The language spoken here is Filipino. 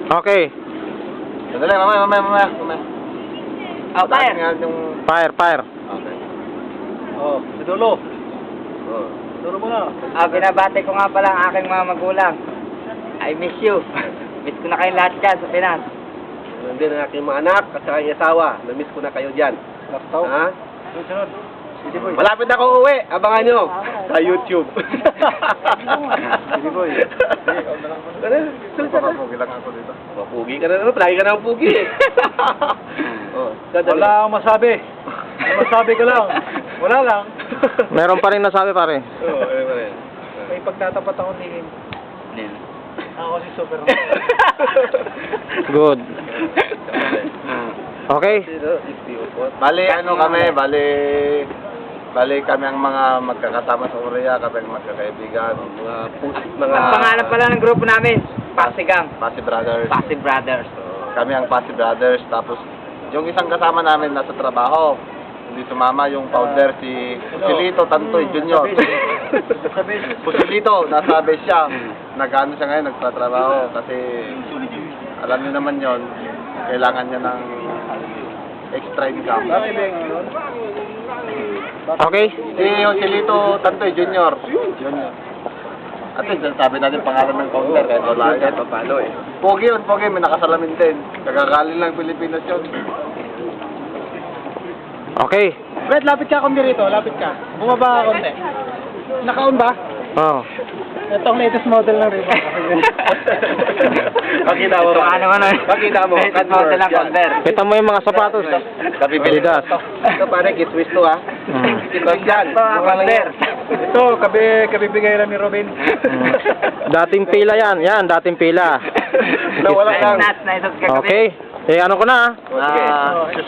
Okay. Sandali, mamaya. Oh, fire! Fire. Okay. Oh, si Dolo. Oh. Dolo mo na. Binabati ko nga pala ang aking mga magulang. I miss you. Miss ko na kayo lahat dyan sa Pinas. Nandun ang aking mga anak at sa aking asawa. Na-miss ko na kayo dyan. Laktaw. Ha? Sunod. Sige boy. Malapit na ako uwi. Abangan nyo. Sa YouTube. Sige boy. Mapugi lang ako dito. Mapugi ka na naman. Palagi ka na ang pugi. Oh. Wala akong masabi. Masabi ko lang. Wala lang. Meron pa rin nasabi, pare. Oo, ano pa rin. May pagtatapat ako ni ako si Superman. Good. Okay. Bali kami ang mga magkakasama sa Korea, kami ang magkakaibigan, mga Ang pangalan pala ng grupo namin, Pasigang. Pasi Brothers. Pasi Brothers. Kami ang Pasi Brothers, tapos yung isang kasama namin nasa trabaho. Hindi sumama yung founder si Pusilito Tantoy Jr. Pusilito, nasa base siya. Nag-ano siya ngayon, nagtatrabaho kasi alam niyo naman yon, kailangan niya ng extra income. Okay. Si Pusilito Tantoy Jr. At sabi natin pangalan ng founder kahit wala yan. Papalo eh. Pogi yun, pogi, may nakasalamin din. Kagakaling lang Pilipinas yun. Okay. Brad, lapit ka kundi rito. Lapit ka. Bumaba ka konti. Naka-on ba? Oh. Ito ang latest model ng Reebok. Pakita mo ba? Ano man Pakita mo. Ito model ng Converse. Kita mo yung mga sapatos. Adidas. Ito pare, kitwist to ha. Kitwist yan. Converse. Ito, kabibigay lang ni Robin. Dating pila yan. Yan, dating pila. Nawala lang. Nuts na ito kagabi. Okay. Eh, ano ko na, ah. Okay.